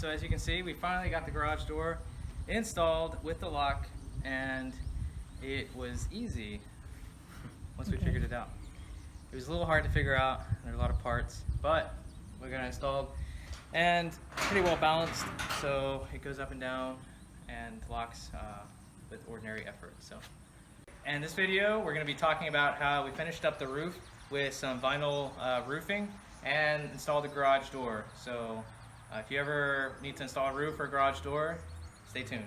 so as you can see, we finally got the garage door installed with the lock, and it was easy once we figured it out. It was a little hard to figure out. There are a lot of parts, but we got it installed and pretty well balanced, so it goes up and down and locks with ordinary effort. So, and this video, we're going to be talking about how we finished up the roof with some vinyl roofing and installed the garage door. So if you ever need to install a roof or a garage door, stay tuned.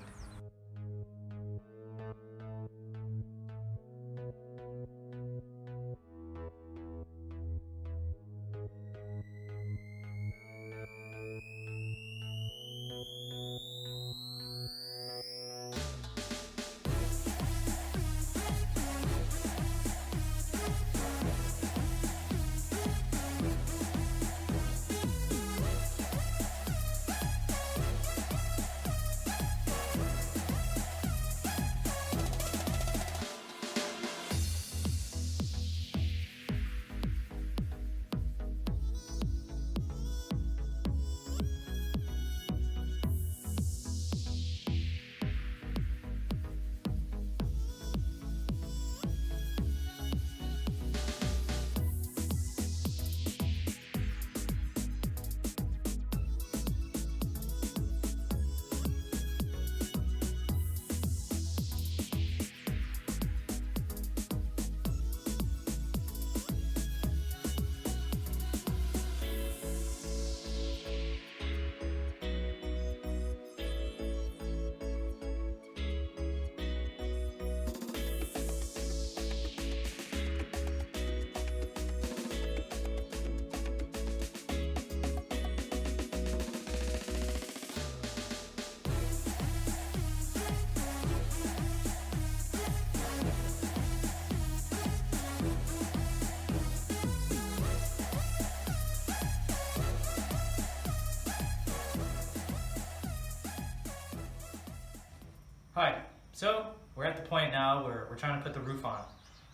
Hi, so we're at the point now where we're trying to put the roof on.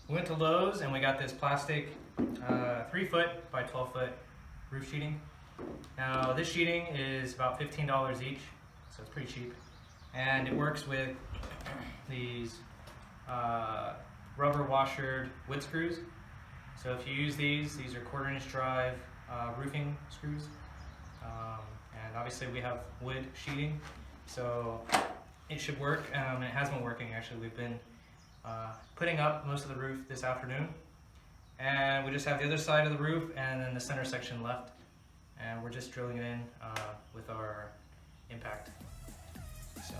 We went to Lowe's and we got this plastic 3 foot by 12 foot roof sheeting. Now this sheeting is about $15 each, so it's pretty cheap. And it works with these rubber washered wood screws. So if you use these are 1/4 inch drive roofing screws. And obviously we have wood sheeting, so it should work, and it has been working actually. We've been putting up most of the roof this afternoon, and we just have the other side of the roof and then the center section left, and we're just drilling it in with our impact. So.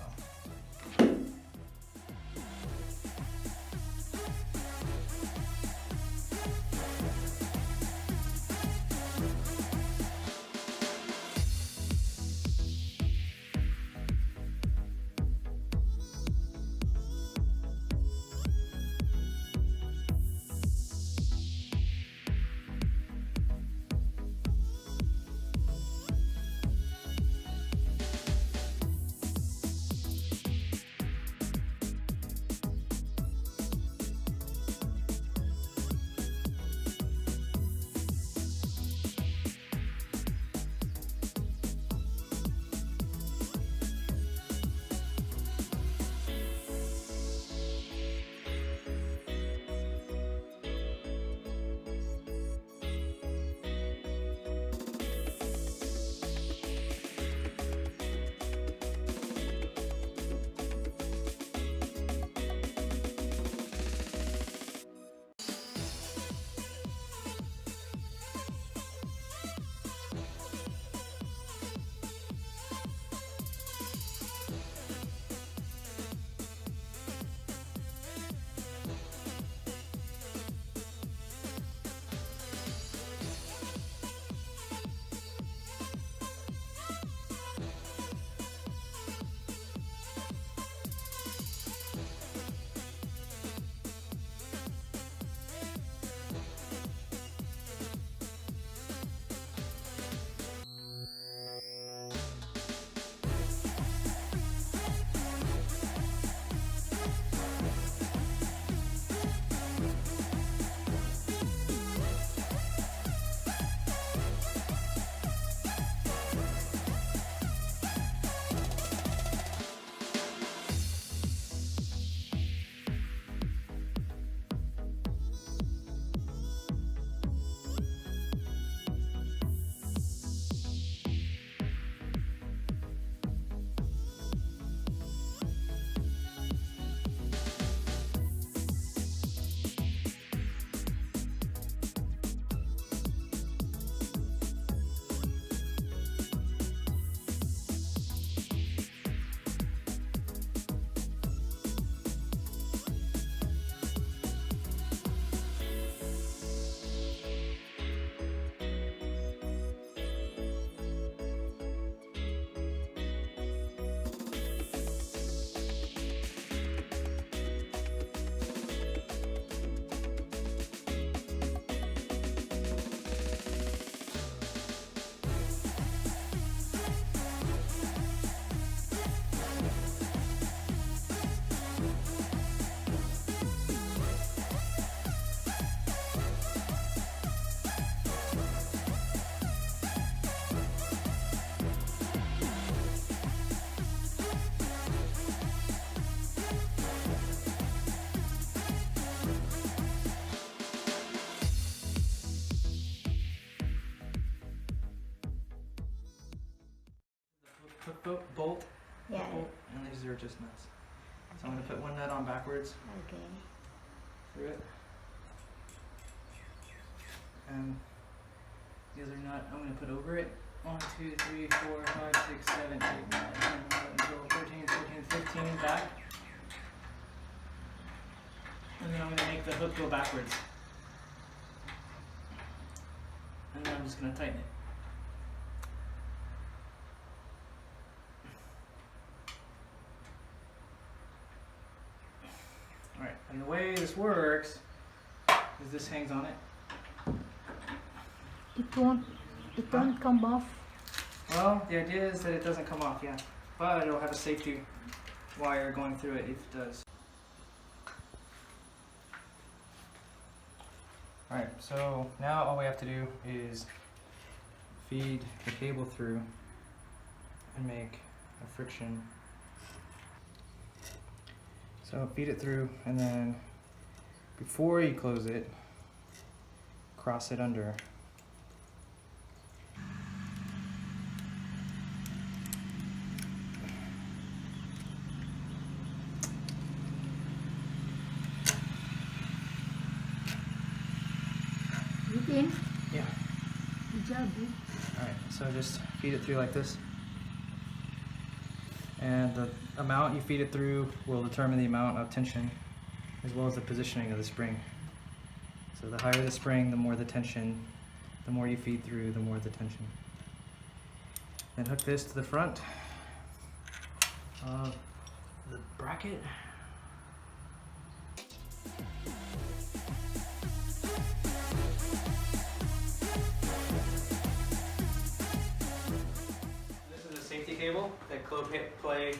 bolt. Yeah. Bolt, and these are just nuts. So I'm going to put one nut on backwards Okay. through it. And the other nut I'm going to put over it. 1, 2, 3, 4, 5, 6, 7, 8, 9, 10, 11, 12, 13, 14, 15 back. And then I'm going to make the hook go backwards. And then I'm just going to tighten it. Alright, and the way this works is this hangs on it. It won't come off. Well, the idea is that it doesn't come off, yeah. But it'll have a safety wire going through it if it does. Alright, so now all we have to do is feed the cable through and make a friction. So feed it through, and then before you close it, cross it under. You in? Yeah. Good job, dude. Alright, so just feed it through like this. And the amount you feed it through will determine the amount of tension as well as the positioning of the spring. So the higher the spring, the more the tension. The more you feed through, the more the tension. Then hook this to the front of the bracket. Safety cable that Clopay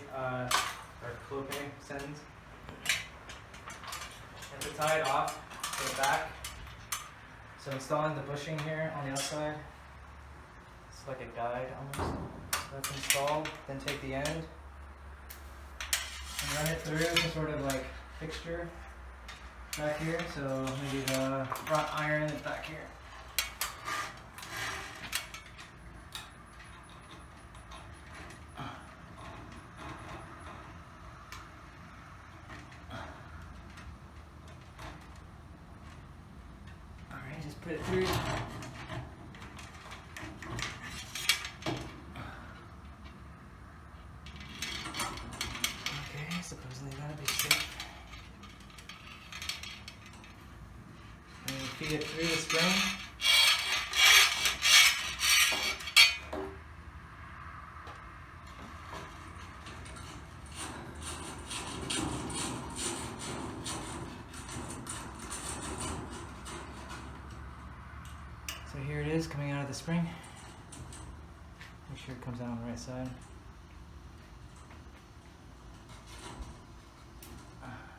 sends. And to tie it off to the back. So installing the bushing here on the outside. It's like a guide almost. So that's installed. Then take the end and run it through some sort of like fixture back here. So maybe the wrought iron is back here. Just put it through. Okay, supposedly that'll be safe. And feed it through the spring. So here it is coming out of the spring. Make sure it comes out on the right side.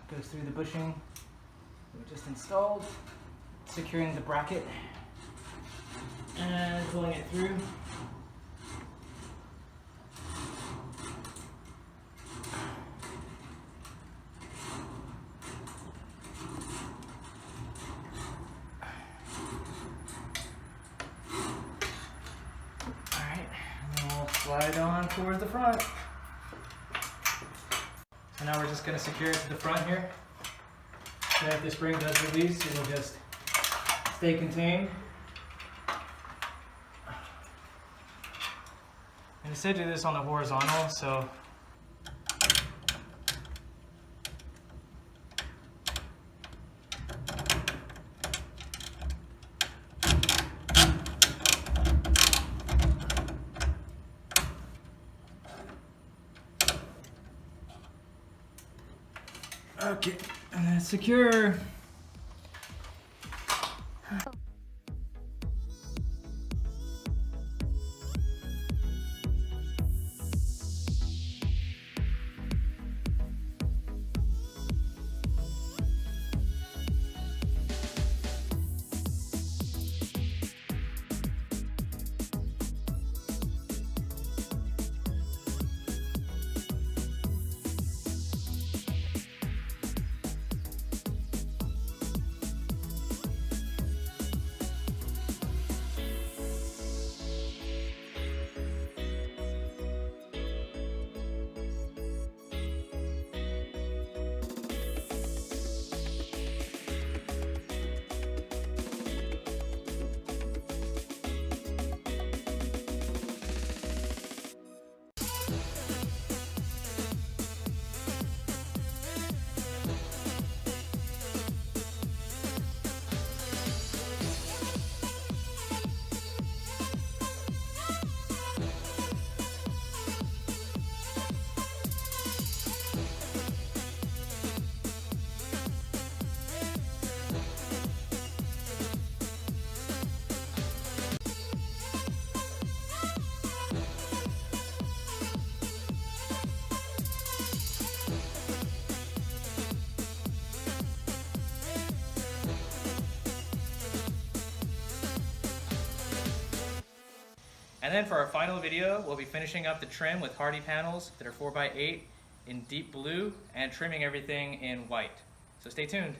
Goes through the bushing that we just installed, securing the bracket and pulling it through. Slide on towards the front. So now we're just going to secure it to the front here. So if the spring does release, it'll just stay contained. And I said do this on the horizontal, so okay, and then secure. And then for our final video, we'll be finishing up the trim with Hardy panels that are 4x8 in deep blue and trimming everything in white. So stay tuned.